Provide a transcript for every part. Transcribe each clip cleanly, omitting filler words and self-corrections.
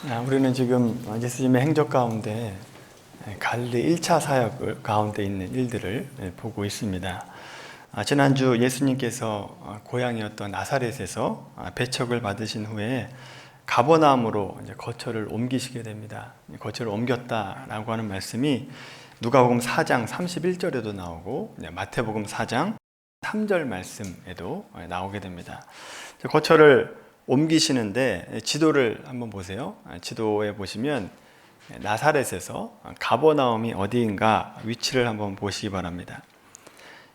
우리는 지금 예수님의 행적 가운데 갈릴리 1차 사역 가운데 있는 일들을 보고 있습니다. 지난주 예수님께서 고향이었던 나사렛에서 배척을 받으신 후에 가버나움으로 이제 거처를 옮기시게 됩니다. 거처를 옮겼다라고 하는 말씀이 누가복음 4장 31절에도 나오고 마태복음 4장 3절 말씀에도 나오게 됩니다. 거처를 옮기시는데 지도를 한번 보세요. 지도에 보시면 나사렛에서 가버나움이 어디인가 위치를 한번 보시기 바랍니다.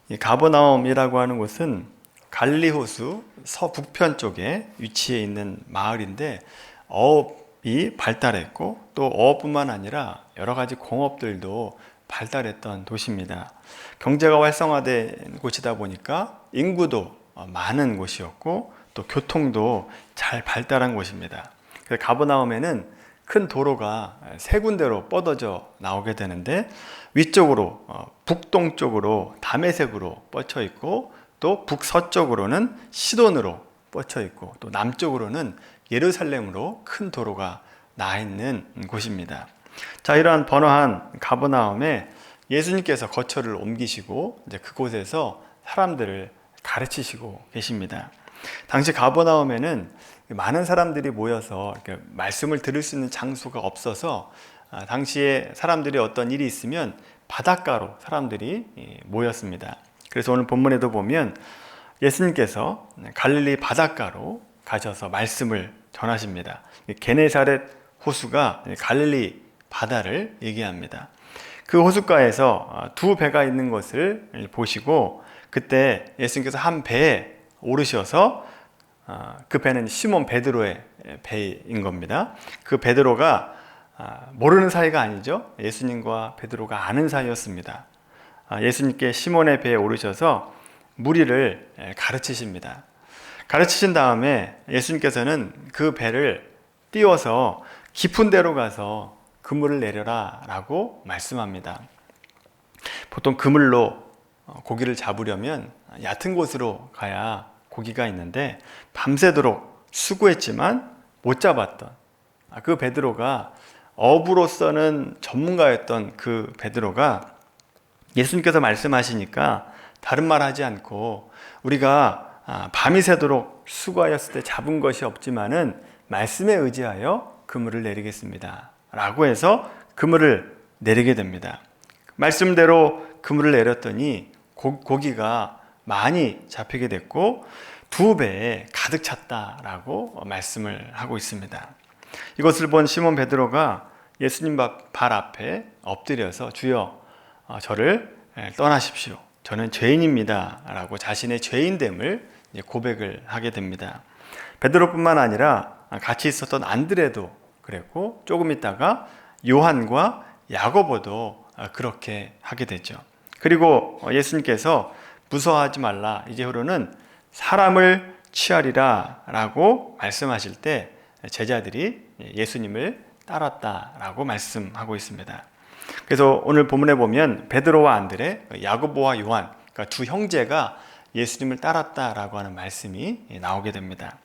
이 가버나움이라고 하는 곳은 갈릴리 호수 서북편 쪽에 위치해 있는 마을인데 어업이 발달했고 또 어업뿐만 아니라 여러 가지 공업들도 발달했던 도시입니다. 경제가 활성화된 곳이다 보니까 인구도 많은 곳이었고 또 교통도 잘 발달한 곳입니다. 그래서 가버나움에는 큰 도로가 세 군데로 뻗어져 나오게 되는데 위쪽으로 북동쪽으로 다메섹으로 뻗쳐 있고 또 북서쪽으로는 시돈으로 뻗쳐 있고 또 남쪽으로는 예루살렘으로 큰 도로가 나 있는 곳입니다. 자, 이러한 번화한 가버나움에 예수님께서 거처를 옮기시고 이제 그곳에서 사람들을 가르치시고 계십니다. 당시 가버나움에는 많은 사람들이 모여서 말씀을 들을 수 있는 장소가 없어서 당시에 사람들이 어떤 일이 있으면 바닷가로 사람들이 모였습니다. 그래서 오늘 본문에도 보면 예수님께서 갈릴리 바닷가로 가셔서 말씀을 전하십니다. 게네사렛 호수가 갈릴리 바다를 얘기합니다. 그 호숫가에서 두 배가 있는 것을 보시고 그때 예수님께서 한 배에 오르셔서 그 배는 시몬 베드로의 배인 겁니다. 그 베드로가 모르는 사이가 아니죠. 예수님과 베드로가 아는 사이였습니다. 예수님께 시몬의 배에 오르셔서 무리를 가르치십니다. 가르치신 다음에 예수님께서는 그 배를 띄워서 깊은 데로 가서 그물을 내려라 라고 말씀합니다. 보통 그물로 고기를 잡으려면 얕은 곳으로 가야 고기가 있는데 밤새도록 수고했지만 못 잡았던 그 베드로가 어부로서는 전문가였던 그 베드로가 예수님께서 말씀하시니까 다른 말 하지 않고 우리가 밤이 새도록 수고하였을 때 잡은 것이 없지만은 말씀에 의지하여 그물을 내리겠습니다 라고 해서 그물을 내리게 됩니다. 말씀대로 그물을 내렸더니 고기가 많이 잡히게 됐고 두 배에 가득 찼다라고 말씀을 하고 있습니다. 이것을 본 시몬 베드로가 예수님 발 앞에 엎드려서 주여 저를 떠나십시오. 저는 죄인입니다 라고 자신의 죄인됨을 고백을 하게 됩니다. 베드로뿐만 아니라 같이 있었던 안드레도 그랬고 조금 있다가 요한과 야고보도 그렇게 하게 되죠. 그리고 예수님께서 무서워하지 말라 이제후로는 사람을 취하리라 라고 말씀하실 때 제자들이 예수님을 따랐다 라고 말씀하고 있습니다. 그래서 오늘 본문에 보면 베드로와 안드레, 야고보와 요한 그러니까 두 형제가 예수님을 따랐다 라고 하는 말씀이 나오게 됩니다.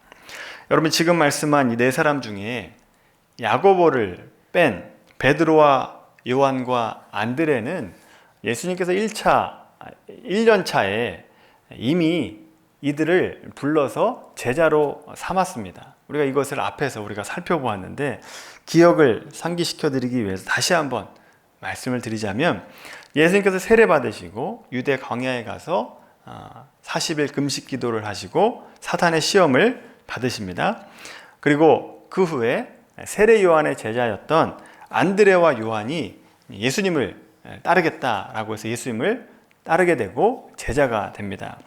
여러분 지금 말씀한 이 네 사람 중에 야고보를 뺀 베드로와 요한과 안드레는 예수님께서 1년 차에 이미 이들을 불러서 제자로 삼았습니다. 우리가 이것을 앞에서 우리가 살펴보았는데 기억을 상기시켜 드리기 위해서 다시 한번 말씀을 드리자면 예수님께서 세례 받으시고 유대 광야에 가서 40일 금식 기도를 하시고 사탄의 시험을 받으십니다. 그리고 그 후에 세례 요한의 제자였던 안드레와 요한이 예수님을 따르겠다라고 해서 예수님을 따르게 되고 제자가 됩니다.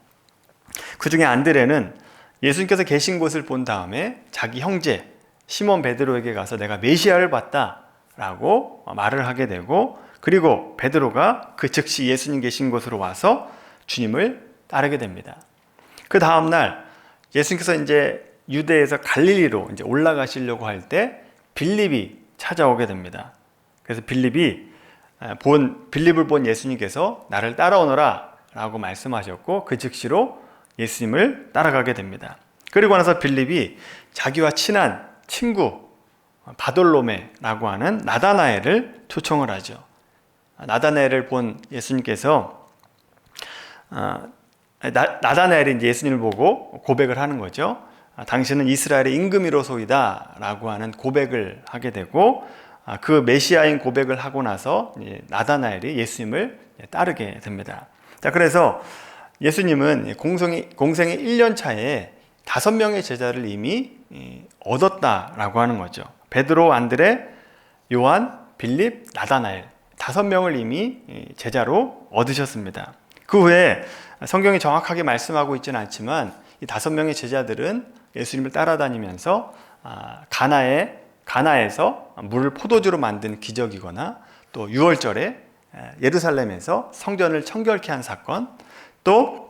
그 중에 안드레는 예수님께서 계신 곳을 본 다음에 자기 형제 시몬 베드로에게 가서 내가 메시아를 봤다라고 말을 하게 되고 그리고 베드로가 그 즉시 예수님 계신 곳으로 와서 주님을 따르게 됩니다. 그 다음 날 예수님께서 이제 유대에서 갈릴리로 이제 올라가시려고 할 때 빌립이 찾아오게 됩니다. 그래서 빌립을 본 예수님께서 나를 따라오너라 라고 말씀하셨고 그 즉시로 예수님을 따라가게 됩니다. 그리고 나서 빌립이 자기와 친한 친구 바돌로메라고 하는 나다나엘을 초청을 하죠. 나다나엘을 본 예수님께서 나다나엘이 이제 예수님을 보고 고백을 하는 거죠. 당신은 이스라엘의 임금이로소이다 라고 하는 고백을 하게 되고, 그 메시아인 고백을 하고 나서 나다나엘이 예수님을 따르게 됩니다. 자, 그래서 예수님은 공생의 1년 차에 5명의 제자를 이미 얻었다라고 하는 거죠. 베드로, 안드레, 요한, 빌립, 나다나엘 5명을 이미 제자로 얻으셨습니다. 그 후에 성경이 정확하게 말씀하고 있지는 않지만 이 5명의 제자들은 예수님을 따라다니면서 가나에서 물을 포도주로 만든 기적이거나, 또 유월절에 예루살렘에서 성전을 청결케 한 사건, 또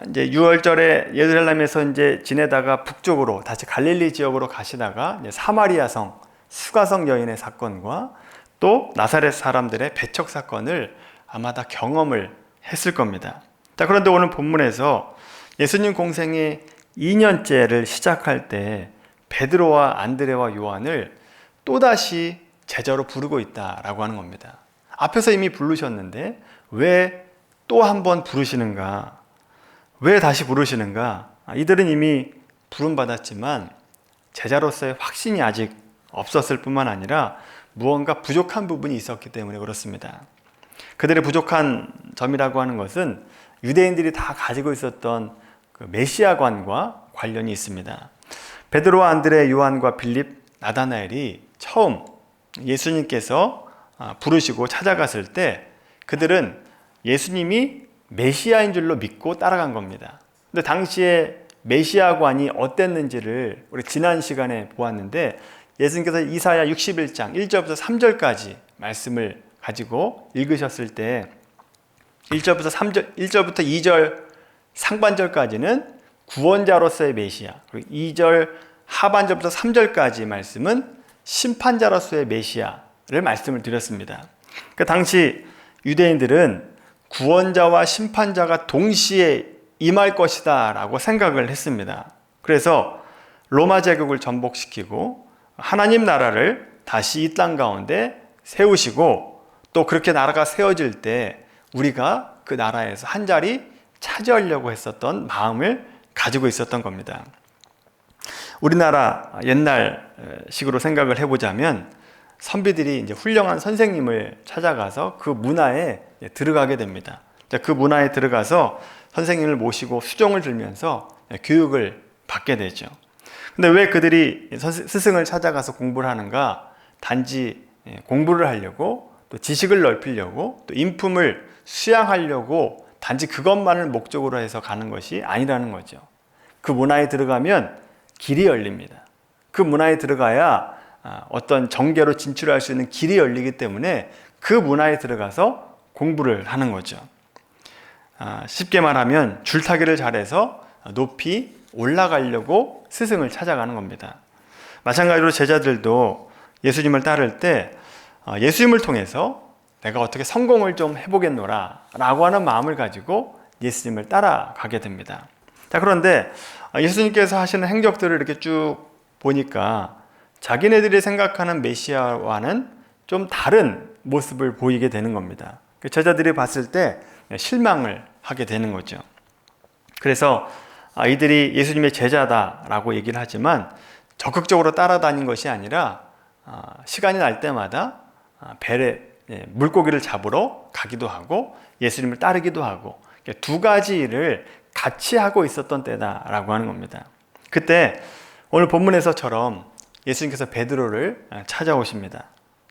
이제 유월절에 예루살렘에서 이제 지내다가 북쪽으로 다시 갈릴리 지역으로 가시다가 이제 사마리아성 수가성 여인의 사건과 또 나사렛 사람들의 배척 사건을 아마 다 경험을 했을 겁니다. 자, 그런데 오늘 본문에서 예수님 공생의 2년째를 시작할 때 베드로와 안드레와 요한을 또다시 제자로 부르고 있다라고 하는 겁니다. 앞에서 이미 부르셨는데 왜 또 한 번 부르시는가? 왜 다시 부르시는가? 이들은 이미 부름받았지만 제자로서의 확신이 아직 없었을 뿐만 아니라 무언가 부족한 부분이 있었기 때문에 그렇습니다. 그들의 부족한 점이라고 하는 것은 유대인들이 다 가지고 있었던 그 메시아관과 관련이 있습니다. 베드로와 안드레, 요한과 빌립, 나다나엘이 처음 예수님께서 부르시고 찾아갔을 때 그들은 예수님이 메시아인 줄로 믿고 따라간 겁니다. 근데 당시에 메시아관이 어땠는지를 우리 지난 시간에 보았는데, 예수님께서 이사야 61장 1절부터 3절까지 말씀을 가지고 읽으셨을 때 1절부터 2절 상반절까지는 구원자로서의 메시아, 그리고 2절 하반절부터 3절까지 말씀은 심판자로서의 메시아를 말씀을 드렸습니다. 그 당시 유대인들은 구원자와 심판자가 동시에 임할 것이다 라고 생각을 했습니다. 그래서 로마 제국을 전복시키고 하나님 나라를 다시 이 땅 가운데 세우시고, 또 그렇게 나라가 세워질 때 우리가 그 나라에서 한 자리 차지하려고 했었던 마음을 가지고 있었던 겁니다. 우리나라 옛날식으로 생각을 해보자면 선비들이 이제 훌륭한 선생님을 찾아가서 그 문화에 들어가게 됩니다. 그 문화에 들어가서 선생님을 모시고 수종을 들면서 교육을 받게 되죠. 근데 왜 그들이 스승을 찾아가서 공부를 하는가? 단지 공부를 하려고, 또 지식을 넓히려고, 또 인품을 수양하려고 단지 그것만을 목적으로 해서 가는 것이 아니라는 거죠. 그 문화에 들어가면 길이 열립니다. 그 문화에 들어가야 어떤 정계로 진출할 수 있는 길이 열리기 때문에 그 문화에 들어가서 공부를 하는 거죠. 쉽게 말하면 줄타기를 잘해서 높이 올라가려고 스승을 찾아가는 겁니다. 마찬가지로 제자들도 예수님을 따를 때 예수님을 통해서 내가 어떻게 성공을 좀 해보겠노라 라고 하는 마음을 가지고 예수님을 따라가게 됩니다. 자, 그런데 예수님께서 하시는 행적들을 이렇게 쭉 보니까 자기네들이 생각하는 메시아와는 좀 다른 모습을 보이게 되는 겁니다. 제자들이 봤을 때 실망을 하게 되는 거죠. 그래서 이들이 예수님의 제자다라고 얘기를 하지만 적극적으로 따라다닌 것이 아니라 시간이 날 때마다 배에 물고기를 잡으러 가기도 하고 예수님을 따르기도 하고, 두 가지 일을 같이 하고 있었던 때다라고 하는 겁니다. 그때 오늘 본문에서처럼 예수님께서 베드로를 찾아오십니다.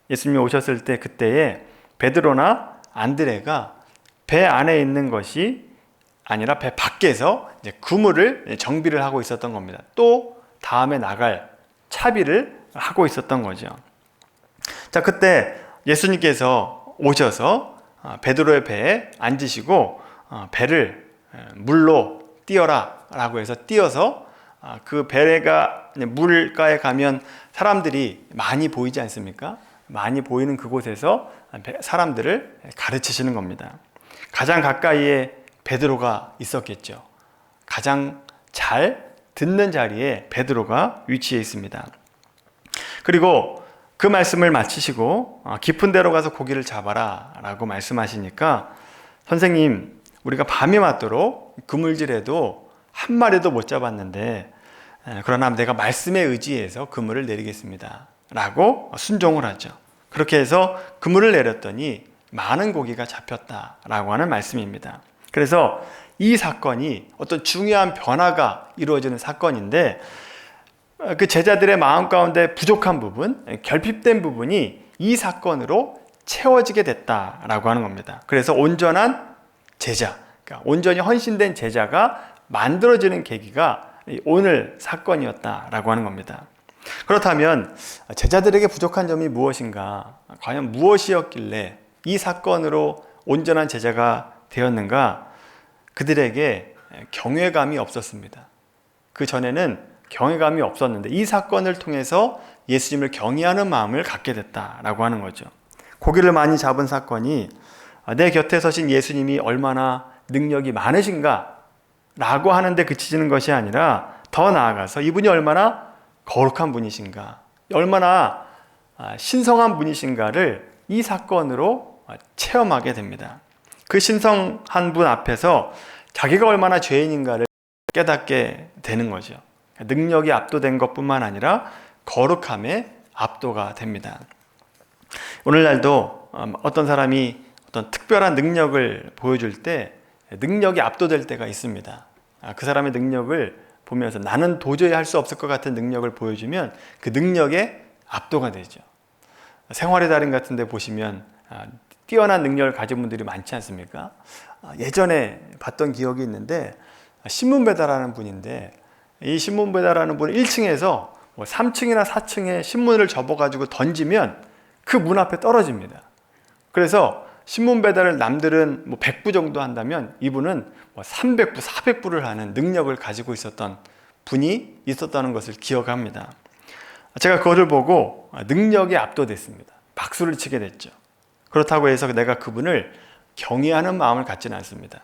예수님이 오셨을 때 그때에 베드로나 안드레가 배 안에 있는 것이 아니라 배 밖에서 이제 그물을 정비를 하고 있었던 겁니다. 또 다음에 나갈 차비를 하고 있었던 거죠. 자, 그때 예수님께서 오셔서 베드로의 배에 앉으시고 배를 물로 띄어라 라고 해서 띄어서 그 배가 물가에 가면 사람들이 많이 보이지 않습니까? 많이 보이는 그곳에서 사람들을 가르치시는 겁니다. 가장 가까이에 베드로가 있었겠죠. 가장 잘 듣는 자리에 베드로가 위치해 있습니다. 그리고 그 말씀을 마치시고 깊은 데로 가서 고기를 잡아라 라고 말씀하시니까, 선생님, 우리가 밤이 맞도록 그물질해도 한 마리도 못 잡았는데, 그러나 내가 말씀에 의지해서 그물을 내리겠습니다 라고 순종을 하죠. 그렇게 해서 그물을 내렸더니 많은 고기가 잡혔다라고 하는 말씀입니다. 그래서 이 사건이 어떤 중요한 변화가 이루어지는 사건인데, 그 제자들의 마음 가운데 부족한 부분, 결핍된 부분이 이 사건으로 채워지게 됐다라고 하는 겁니다. 그래서 온전한 제자, 그러니까 온전히 헌신된 제자가 만들어지는 계기가 오늘 사건이었다라고 하는 겁니다. 그렇다면 제자들에게 부족한 점이 무엇인가? 과연 무엇이었길래 이 사건으로 온전한 제자가 되었는가? 그들에게 경외감이 없었습니다. 그 전에는 경외감이 없었는데 이 사건을 통해서 예수님을 경외하는 마음을 갖게 됐다라고 하는 거죠. 고기를 많이 잡은 사건이 내 곁에 서신 예수님이 얼마나 능력이 많으신가 라고 하는데 그치지는 것이 아니라, 더 나아가서 이분이 얼마나 거룩한 분이신가, 얼마나 신성한 분이신가를 이 사건으로 체험하게 됩니다. 그 신성한 분 앞에서 자기가 얼마나 죄인인가를 깨닫게 되는 거죠. 능력이 압도된 것뿐만 아니라 거룩함에 압도가 됩니다. 오늘날도 어떤 사람이 어떤 특별한 능력을 보여줄 때 능력이 압도될 때가 있습니다. 그 사람의 능력을 보면서 나는 도저히 할 수 없을 것 같은 능력을 보여주면 그 능력에 압도가 되죠. 생활의 달인 같은 데 보시면 뛰어난 능력을 가진 분들이 많지 않습니까? 예전에 봤던 기억이 있는데, 신문 배달하는 분인데, 이 신문 배달하는 분은 1층에서 3층이나 4층에 신문을 접어가지고 던지면 그 문 앞에 떨어집니다. 그래서 신문 배달을 남들은 100부 정도 한다면 이분은 300부, 400부를 하는 능력을 가지고 있었던 분이 있었다는 것을 기억합니다. 제가 그것을 보고 능력에 압도됐습니다. 박수를 치게 됐죠. 그렇다고 해서 내가 그분을 경외하는 마음을 갖지는 않습니다.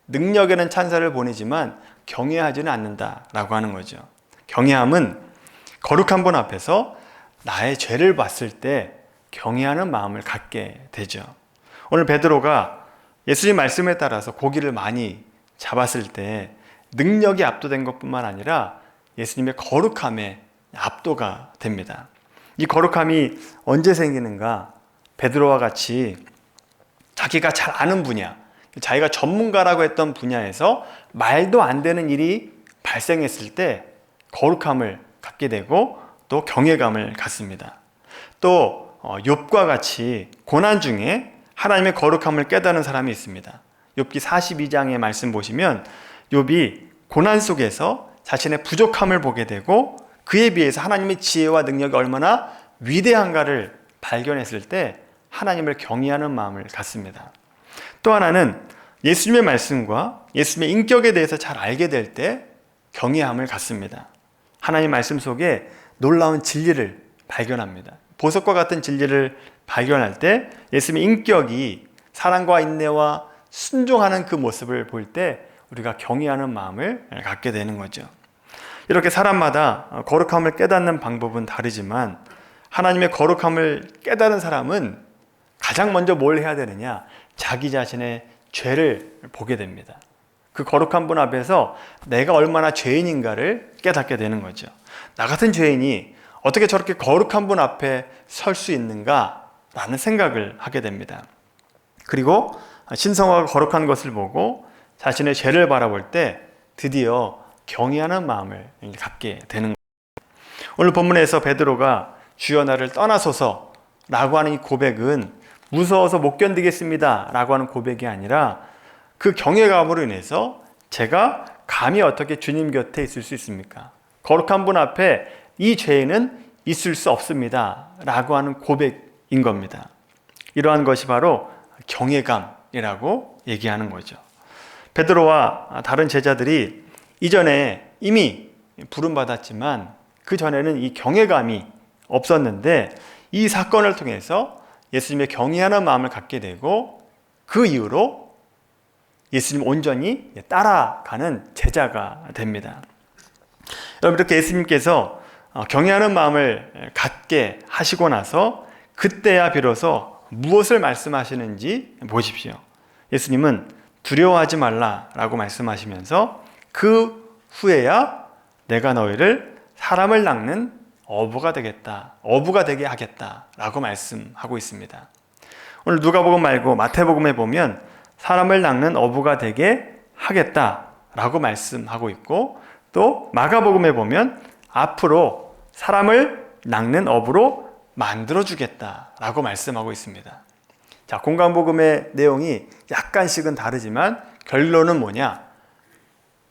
능력에는 찬사를 보내지만 경외하지는 않는다라고 하는 거죠. 경외함은 거룩한 분 앞에서 나의 죄를 봤을 때 경외하는 마음을 갖게 되죠. 오늘 베드로가 예수님 말씀에 따라서 고기를 많이 잡았을 때 능력이 압도된 것뿐만 아니라 예수님의 거룩함에 압도가 됩니다. 이 거룩함이 언제 생기는가? 베드로와 같이 자기가 잘 아는 분야, 자기가 전문가라고 했던 분야에서 말도 안 되는 일이 발생했을 때 거룩함을 갖게 되고 또 경외감을 갖습니다. 또 욥과 같이 고난 중에 하나님의 거룩함을 깨닫는 사람이 있습니다. 욥기 42장의 말씀 보시면 욥이 고난 속에서 자신의 부족함을 보게 되고 그에 비해서 하나님의 지혜와 능력이 얼마나 위대한가를 발견했을 때 하나님을 경외하는 마음을 갖습니다. 또 하나는 예수님의 말씀과 예수님의 인격에 대해서 잘 알게 될 때 경외함을 갖습니다. 하나님의 말씀 속에 놀라운 진리를 발견합니다. 보석과 같은 진리를 발견할 때 예수님의 인격이 사랑과 인내와 순종하는 그 모습을 볼 때 우리가 경외하는 마음을 갖게 되는 거죠. 이렇게 사람마다 거룩함을 깨닫는 방법은 다르지만 하나님의 거룩함을 깨달은 사람은 가장 먼저 뭘 해야 되느냐? 자기 자신의 죄를 보게 됩니다. 그 거룩한 분 앞에서 내가 얼마나 죄인인가를 깨닫게 되는 거죠. 나 같은 죄인이 어떻게 저렇게 거룩한 분 앞에 설 수 있는가? 라는 생각을 하게 됩니다. 그리고 신성하고 거룩한 것을 보고 자신의 죄를 바라볼 때 드디어 경외하는 마음을 갖게 되는 거예요. 오늘 본문에서 베드로가 주여 나를 떠나소서 라고 하는 이 고백은 무서워서 못 견디겠습니다 라고 하는 고백이 아니라 그 경외감으로 인해서 제가 감히 어떻게 주님 곁에 있을 수 있습니까? 거룩한 분 앞에 이 죄는 있을 수 없습니다 라고 하는 고백인 겁니다. 이러한 것이 바로 경외감이라고 얘기하는 거죠. 베드로와 다른 제자들이 이전에 이미 부름받았지만 그 전에는 이 경외감이 없었는데 이 사건을 통해서 예수님의 경외하는 마음을 갖게 되고 그 이후로 예수님 온전히 따라가는 제자가 됩니다. 여러분, 이렇게 예수님께서 경외하는 마음을 갖게 하시고 나서 그때야 비로소 무엇을 말씀하시는지 보십시오. 예수님은 두려워하지 말라라고 말씀하시면서 그 후에야 내가 너희를 사람을 낚는 어부가 되겠다, 어부가 되게 하겠다라고 말씀하고 있습니다. 오늘 누가복음 말고 마태복음에 보면 사람을 낚는 어부가 되게 하겠다라고 말씀하고 있고, 또 마가복음에 보면 앞으로 사람을 낚는 어부로 만들어주겠다라고 말씀하고 있습니다. 자, 공관복음의 내용이 약간씩은 다르지만 결론은 뭐냐?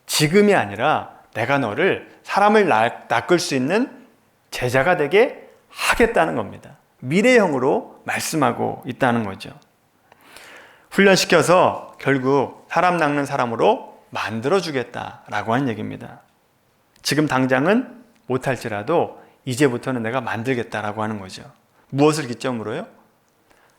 지금이 아니라 내가 너를 사람을 낚을 수 있는 제자가 되게 하겠다는 겁니다. 미래형으로 말씀하고 있다는 거죠. 훈련시켜서 결국 사람 낚는 사람으로 만들어주겠다라고 하는 얘기입니다. 지금 당장은 못할지라도 이제부터는 내가 만들겠다라고 하는 거죠. 무엇을 기점으로요?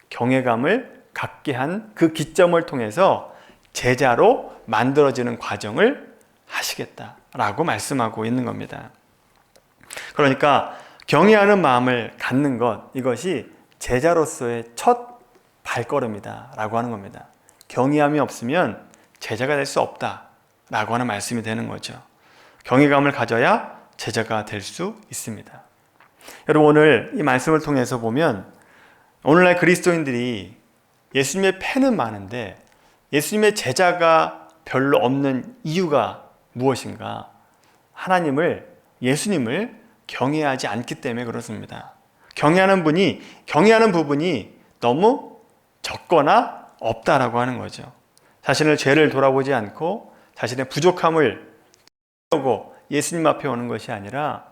경외감을 갖게 한 그 기점을 통해서 제자로 만들어지는 과정을 하시겠다라고 말씀하고 있는 겁니다. 그러니까 경외하는 마음을 갖는 것, 이것이 제자로서의 첫 발걸음이다 라고 하는 겁니다. 경외함이 없으면 제자가 될 수 없다 라고 하는 말씀이 되는 거죠. 경외감을 가져야 제자가 될 수 있습니다. 여러분, 오늘 이 말씀을 통해서 보면 오늘날 그리스도인들이 예수님의 팬은 많은데 예수님의 제자가 별로 없는 이유가 무엇인가? 하나님을, 예수님을 경외하지 않기 때문에 그렇습니다. 경외하는 부분이 너무 적거나 없다라고 하는 거죠. 자신의 죄를 돌아보지 않고 자신의 부족함을 보고 예수님 앞에 오는 것이 아니라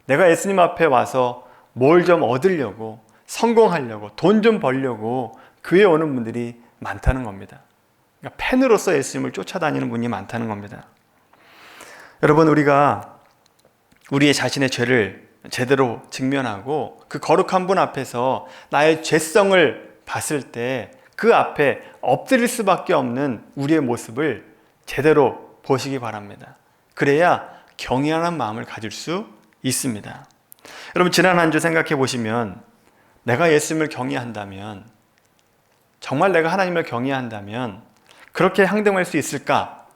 내가 예수님 앞에 와서 뭘 좀 얻으려고, 성공하려고, 돈 좀 벌려고 교회에 오는 분들이 많다는 겁니다. 그러니까 팬으로서 예수님을 쫓아다니는 분이 많다는 겁니다. 여러분, 우리가 우리의 자신의 죄를 제대로 직면하고 그 거룩한 분 앞에서 나의 죄성을 봤을 때 그 앞에 엎드릴 수밖에 없는 우리의 모습을 제대로 보시기 바랍니다. 그래야 경외하는 마음을 가질 수 있습니다. 여러분, 지난 한 주 생각해 보시면 내가 예수님을 경외한다면, 정말 내가 하나님을 경외한다면 그렇게 행동할 수 있을까?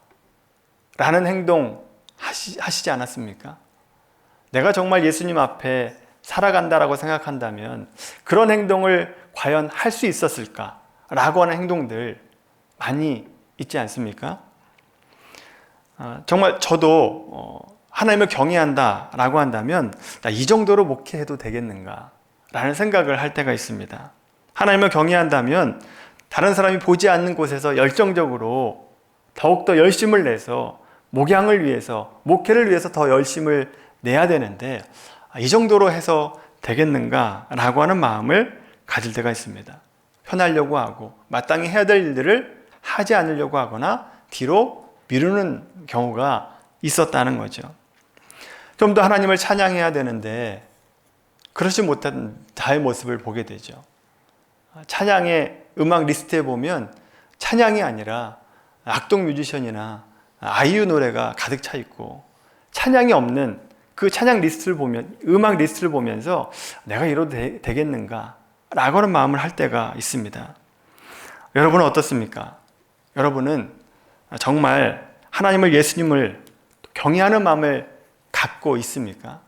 라는 행동 하시지 않았습니까? 내가 정말 예수님 앞에 살아간다라고 생각한다면 그런 행동을 과연 할 수 있었을까? 라고 하는 행동들 많이 있지 않습니까? 정말 저도 하나님을 경외한다라고 한다면 나 이 정도로 목회해도 되겠는가? 라는 생각을 할 때가 있습니다. 하나님을 경외한다면 다른 사람이 보지 않는 곳에서 열정적으로 더욱더 열심을 내서 목양을 위해서, 목회를 위해서 더 열심을 내야 되는데 이 정도로 해서 되겠는가? 라고 하는 마음을 가질 때가 있습니다. 편하려고 하고 마땅히 해야 될 일들을 하지 않으려고 하거나 뒤로 미루는 경우가 있었다는 거죠. 좀 더 하나님을 찬양해야 되는데 그렇지 못한 자의 모습을 보게 되죠. 찬양의 음악 리스트에 보면 찬양이 아니라 악동 뮤지션이나 아이유 노래가 가득 차 있고, 찬양이 없는 그 찬양 리스트를 보면, 음악 리스트를 보면서 내가 이러도 되겠는가? 라고 하는 마음을 할 때가 있습니다. 여러분은 어떻습니까? 여러분은 정말 하나님을, 예수님을 경외하는 마음을 갖고 있습니까?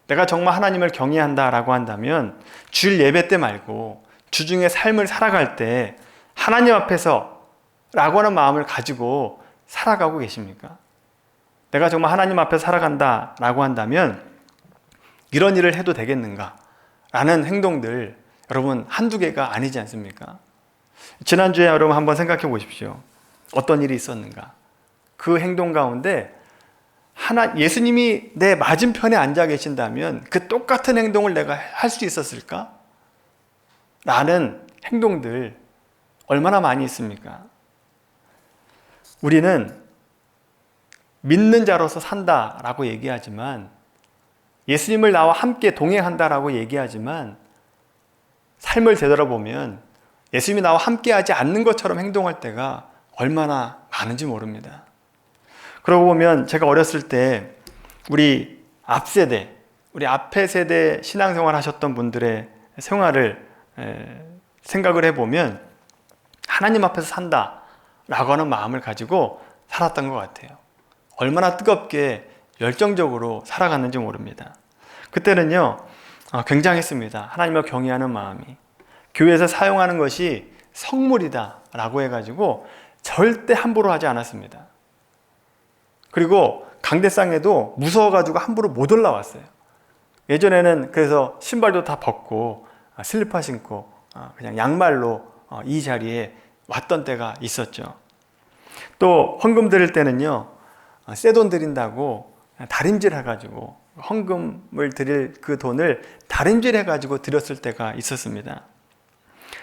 내가 정말 하나님을 경외한다라고 한다면 주일 예배 때 말고 주중에 삶을 살아갈 때 하나님 앞에서 라고 하는 마음을 가지고 살아가고 계십니까? 내가 정말 하나님 앞에 살아간다라고 한다면 이런 일을 해도 되겠는가? 라는 행동들, 여러분 한두 개가 아니지 않습니까? 지난주에 여러분 한번 생각해 보십시오. 어떤 일이 있었는가? 그 행동 가운데 예수님이 내 맞은편에 앉아 계신다면 그 똑같은 행동을 내가 할 수 있었을까? 라는 행동들 얼마나 많이 있습니까? 우리는 믿는 자로서 산다라고 얘기하지만, 예수님을 나와 함께 동행한다라고 얘기하지만 삶을 되돌아보면 예수님이 나와 함께하지 않는 것처럼 행동할 때가 얼마나 많은지 모릅니다. 그러고 보면 제가 어렸을 때 우리 앞세대, 우리 앞에 세대 신앙생활 하셨던 분들의 생활을 생각을 해보면 하나님 앞에서 산다라고 하는 마음을 가지고 살았던 것 같아요. 얼마나 뜨겁게 열정적으로 살아갔는지 모릅니다. 그때는요 굉장했습니다. 하나님을 경외하는 마음이. 교회에서 사용하는 것이 성물이다 라고 해가지고 절대 함부로 하지 않았습니다. 그리고 강대상에도 무서워가지고 함부로 못 올라왔어요. 예전에는 그래서 신발도 다 벗고 슬리퍼 신고 그냥 양말로 이 자리에 왔던 때가 있었죠. 또 헌금 드릴 때는요 새 돈 드린다고 다림질 해가지고 헌금을 드릴 그 돈을 다림질 해가지고 드렸을 때가 있었습니다.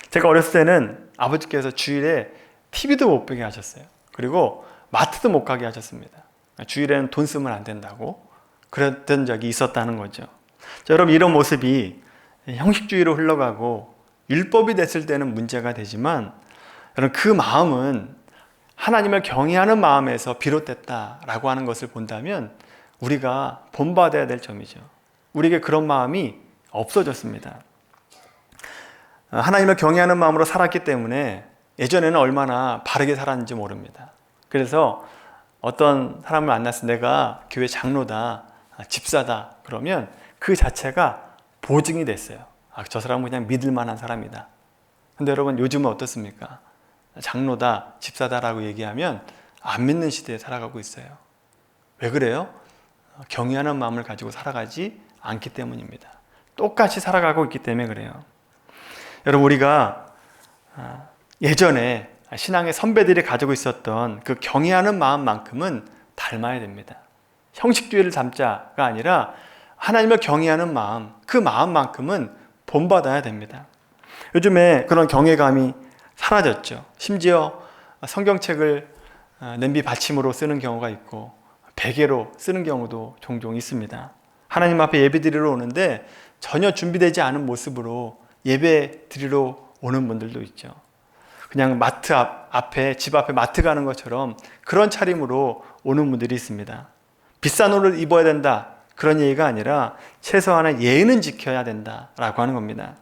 제가 어렸을 때는 아버지께서 주일에 TV도 못 보게 하셨어요. 그리고 마트도 못 가게 하셨습니다. 주일에는 돈 쓰면 안 된다고 그랬던 적이 있었다는 거죠. 자, 여러분 이런 모습이 형식주의로 흘러가고 율법이 됐을 때는 문제가 되지만 여러분 그 마음은 하나님을 경외하는 마음에서 비롯됐다라고 하는 것을 본다면 우리가 본받아야 될 점이죠. 우리에게 그런 마음이 없어졌습니다. 하나님을 경외하는 마음으로 살았기 때문에 예전에는 얼마나 바르게 살았는지 모릅니다. 그래서 어떤 사람을 만나서 내가 교회 장로다, 집사다 그러면 그 자체가 보증이 됐어요. 저 사람은 그냥 믿을 만한 사람이다. 근데 여러분 요즘은 어떻습니까? 장로다, 집사다라고 얘기하면 안 믿는 시대에 살아가고 있어요. 왜 그래요? 경외하는 마음을 가지고 살아가지 않기 때문입니다. 똑같이 살아가고 있기 때문에 그래요. 여러분 우리가 예전에 신앙의 선배들이 가지고 있었던 그 경외하는 마음만큼은 닮아야 됩니다. 형식주의를 담자가 아니라 하나님을 경외하는 마음, 그 마음만큼은 본받아야 됩니다. 요즘에 그런 경외감이 사라졌죠. 심지어 성경책을 냄비 받침으로 쓰는 경우가 있고 베개로 쓰는 경우도 종종 있습니다. 하나님 앞에 예배 드리러 오는데 전혀 준비되지 않은 모습으로 예배 드리러 오는 분들도 있죠. 그냥 마트 앞에 집 앞에 마트 가는 것처럼 그런 차림으로 오는 분들이 있습니다. 비싼 옷을 입어야 된다 그런 얘기가 아니라 최소한의 예의는 지켜야 된다라고 하는 겁니다.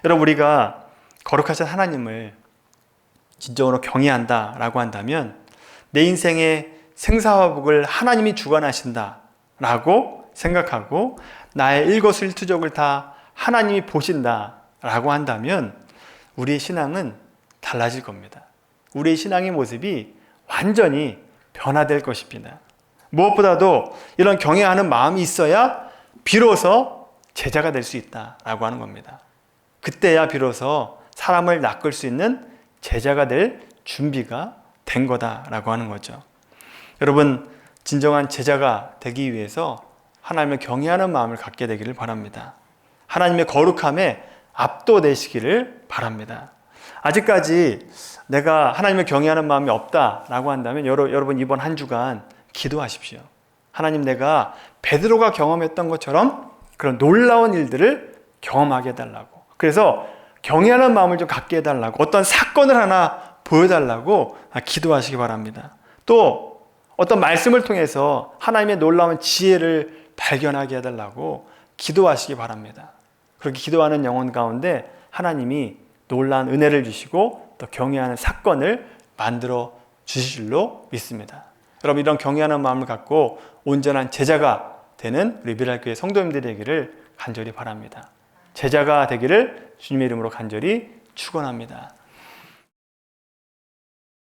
여러분 우리가 거룩하신 하나님을 진정으로 경외한다라고 한다면 내 인생의 생사화복을 하나님이 주관하신다라고 생각하고 나의 일거수일투족을 다 하나님이 보신다라고 한다면 우리의 신앙은 달라질 겁니다. 우리의 신앙의 모습이 완전히 변화될 것입니다. 무엇보다도 이런 경외하는 마음이 있어야 비로소 제자가 될 수 있다라고 하는 겁니다. 그때야 비로소 사람을 낚을 수 있는 제자가 될 준비가 된 거다라고 하는 거죠. 여러분 진정한 제자가 되기 위해서 하나님을 경외하는 마음을 갖게 되기를 바랍니다. 하나님의 거룩함에 압도되시기를 바랍니다. 아직까지 내가 하나님을 경외하는 마음이 없다라고 한다면 여러분 이번 한 주간 기도하십시오. 하나님 내가 베드로가 경험했던 것처럼 그런 놀라운 일들을 경험하게 해달라고. 그래서 경외하는 마음을 좀 갖게 해달라고 어떤 사건을 하나 보여달라고 기도하시기 바랍니다. 또 어떤 말씀을 통해서 하나님의 놀라운 지혜를 발견하게 해달라고 기도하시기 바랍니다. 그렇게 기도하는 영혼 가운데 하나님이 놀라운 은혜를 주시고 또 경외하는 사건을 만들어 주실 줄로 믿습니다. 여러분 이런 경외하는 마음을 갖고 온전한 제자가 되는 우리 미랄교회 성도님들이 되기를 간절히 바랍니다. 제자가 되기를 주님의 이름으로 간절히 축원합니다.